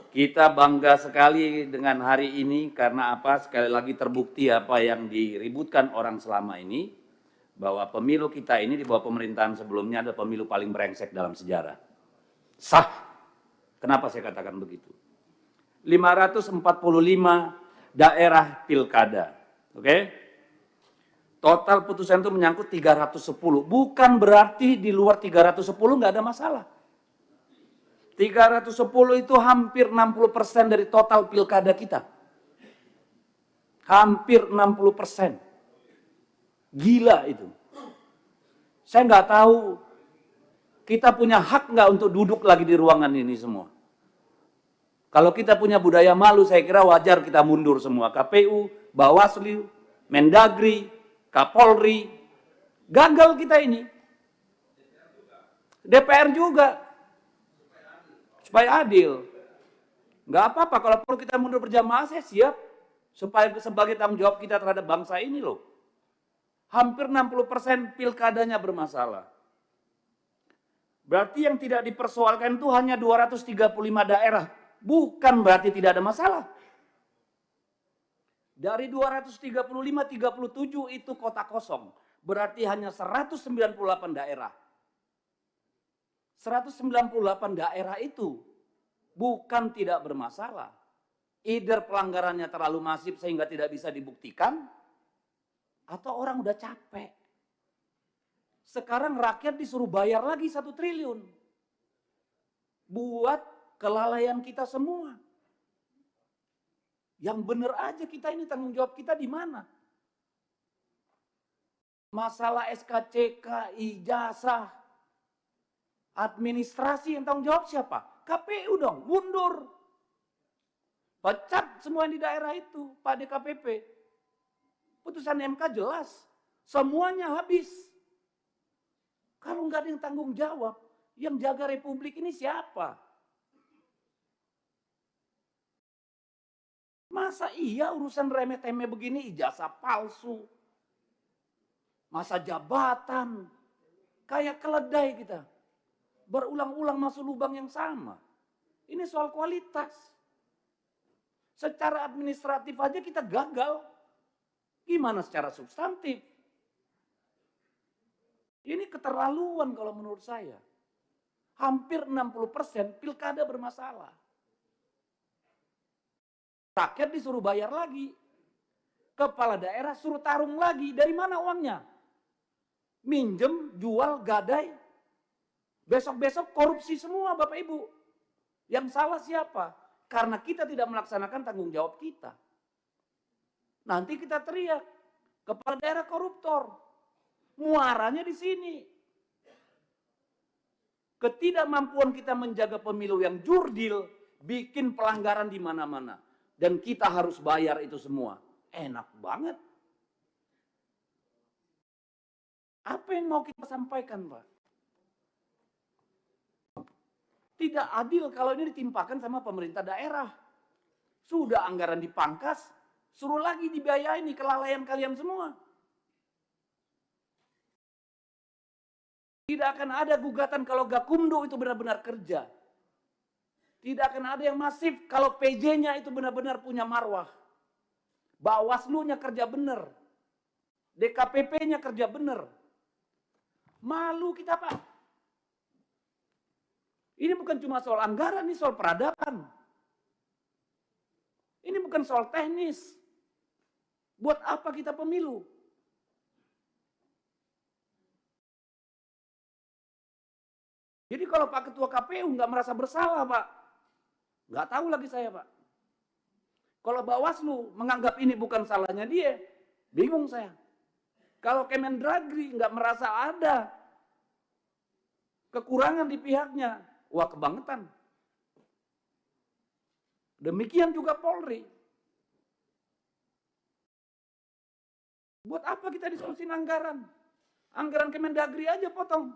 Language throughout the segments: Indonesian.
Kita bangga sekali dengan hari ini karena apa? Sekali lagi terbukti apa yang diributkan orang selama ini, bahwa pemilu kita ini di bawah pemerintahan sebelumnya adalah pemilu paling brengsek dalam sejarah. Sah. Kenapa saya katakan begitu? 545 daerah pilkada. Oke? Total putusan itu menyangkut 310. Bukan berarti di luar 310 nggak ada masalah. 310 itu hampir 60% dari total pilkada kita. Hampir 60%. Gila itu. Saya nggak tahu kita punya hak nggak untuk duduk lagi di ruangan ini semua. Kalau kita punya budaya malu, saya kira wajar kita mundur semua. KPU, Bawaslu, Mendagri, Kapolri. Gagal kita ini. DPR juga. Supaya adil. Nggak apa-apa, kalau perlu kita mundur berjamaah, saya siap. Supaya sebagai tanggung jawab kita terhadap bangsa ini loh. Hampir 60% pilkadanya bermasalah. Berarti yang tidak dipersoalkan itu hanya 235 daerah. Bukan berarti tidak ada masalah. Dari 235, 37 itu kota kosong. Berarti hanya 198 daerah. 198 daerah itu bukan tidak bermasalah. Either pelanggarannya terlalu masif sehingga tidak bisa dibuktikan, atau orang udah capek. Sekarang rakyat disuruh bayar lagi 1 triliun. Buat kelalaian kita semua. Yang benar aja kita ini tanggung jawab kita di mana? Masalah SKCK, ijazah, administrasi yang tanggung jawab siapa? KPU dong, mundur. Pecat semua yang di daerah itu, Pak DKPP. Putusan MK jelas, semuanya habis. Kalau nggak ada yang tanggung jawab, yang jaga republik ini siapa? Masa iya urusan remeh-temeh begini, ijazah palsu, masa jabatan, kayak keledai kita. Berulang-ulang masuk lubang yang sama. Ini soal kualitas. Secara administratif aja kita gagal. Gimana secara substantif? Ini keterlaluan kalau menurut saya. Hampir 60% pilkada bermasalah. Rakyat disuruh bayar lagi. Kepala daerah suruh tarung lagi. Dari mana uangnya? Minjem, jual, gadai. Besok-besok korupsi semua Bapak Ibu. Yang salah siapa? Karena kita tidak melaksanakan tanggung jawab kita. Nanti kita teriak, kepala daerah koruptor. Muaranya di sini. Ketidakmampuan kita menjaga pemilu yang jurdil, bikin pelanggaran di mana-mana. Dan kita harus bayar itu semua. Enak banget. Apa yang mau kita sampaikan, Pak? Tidak adil kalau ini ditimpakan sama pemerintah daerah. Sudah anggaran dipangkas, suruh lagi dibiayai nih kelalaian kalian semua. Tidak akan ada gugatan kalau Gakumdu itu benar-benar kerja. Tidak akan ada yang masif kalau PJ-nya itu benar-benar punya marwah. Bawaslu-nya kerja benar. DKPP-nya kerja benar. Malu kita, Pak. Ini bukan cuma soal anggaran, ini soal peradaban. Ini bukan soal teknis. Buat apa kita pemilu? Jadi kalau Pak Ketua KPU nggak merasa bersalah, Pak, nggak tahu lagi saya, Pak. Kalau Bawaslu menganggap ini bukan salahnya dia, bingung saya. Kalau Kemendagri nggak merasa ada kekurangan di pihaknya, wah kebangetan. Demikian juga Polri. Buat apa kita diskusi anggaran? Anggaran Kemendagri aja potong.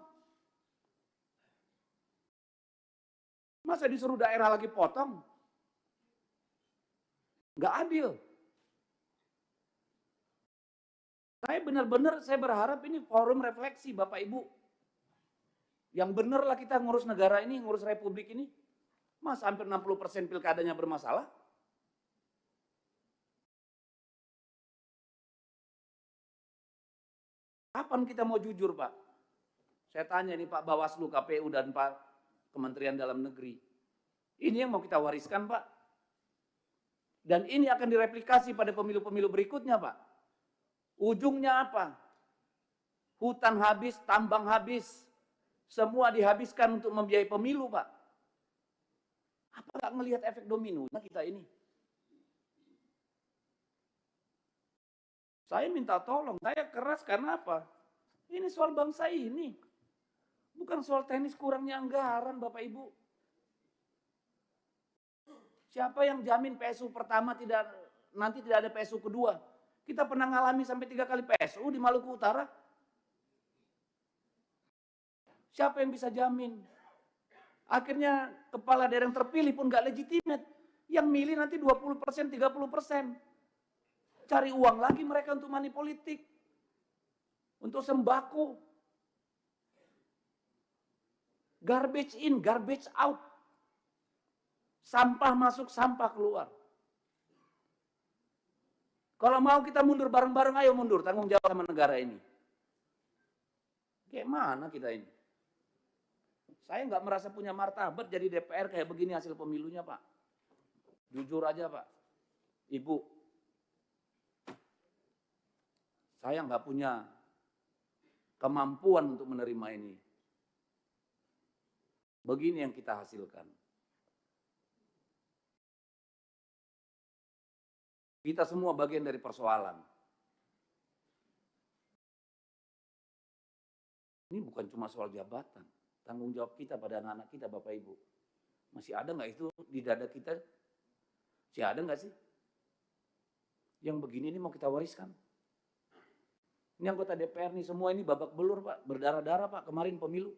Masa disuruh daerah lagi potong? Nggak adil. Saya benar-benar saya berharap ini forum refleksi Bapak Ibu. Yang benar lah kita ngurus negara ini, ngurus republik ini. Mas hampir 60% pilkadanya bermasalah. Kapan kita mau jujur, Pak? Saya tanya nih Pak Bawaslu, KPU, dan Pak Kementerian Dalam Negeri. Ini yang mau kita wariskan, Pak. Dan ini akan direplikasi pada pemilu-pemilu berikutnya, Pak. Ujungnya apa? Hutan habis, tambang habis. Semua dihabiskan untuk membiayai pemilu, Pak. Apa nggak ngelihat efek dominonya kita ini? Saya minta tolong, saya keras karena apa? Ini soal bangsa ini. Bukan soal teknis kurangnya anggaran, Bapak Ibu. Siapa yang jamin PSU pertama nanti tidak ada PSU kedua? Kita pernah ngalami sampai 3 kali PSU di Maluku Utara. Siapa yang bisa jamin? Akhirnya kepala daerah yang terpilih pun nggak legitimate. Yang milih nanti 20%, 30%. Cari uang lagi mereka untuk money politik. Untuk sembako. Garbage in, garbage out. Sampah masuk, sampah keluar. Kalau mau kita mundur bareng-bareng, ayo mundur. Tanggung jawab sama negara ini. Kayak mana kita ini? Saya nggak merasa punya martabat jadi DPR kayak begini hasil pemilunya, Pak. Jujur aja, Pak. Ibu, saya nggak punya kemampuan untuk menerima ini. Begini yang kita hasilkan. Kita semua bagian dari persoalan. Ini bukan cuma soal jabatan. Tanggung jawab kita pada anak-anak kita, Bapak Ibu. Masih ada nggak itu di dada kita? Masih ada nggak sih? Yang begini ini mau kita wariskan. Ini anggota DPR nih semua ini babak belur, Pak. Berdarah-darah, Pak, kemarin pemilu.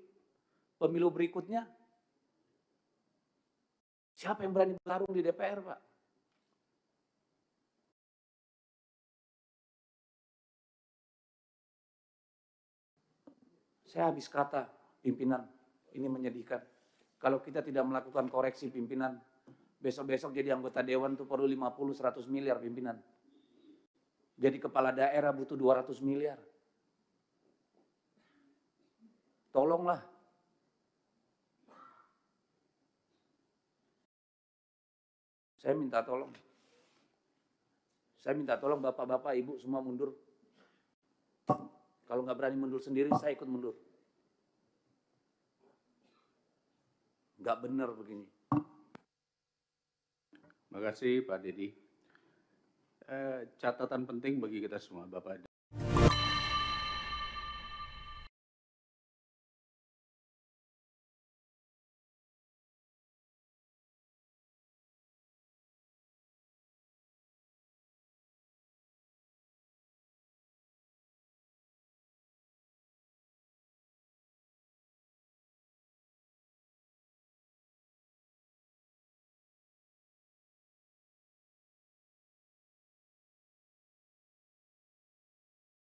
Pemilu berikutnya. Siapa yang berani bertarung di DPR, Pak? Saya habis kata, pimpinan, ini menyedihkan. Kalau kita tidak melakukan koreksi pimpinan, besok-besok jadi anggota dewan tuh perlu 50-100 miliar pimpinan. Jadi kepala daerah butuh 200 miliar. Tolonglah. Saya minta tolong. Saya minta tolong bapak-bapak, ibu semua mundur. Kalau nggak berani mundur sendiri, saya ikut mundur. Nggak benar begini. Terima kasih Pak Dedi. Catatan penting bagi kita semua, Bapak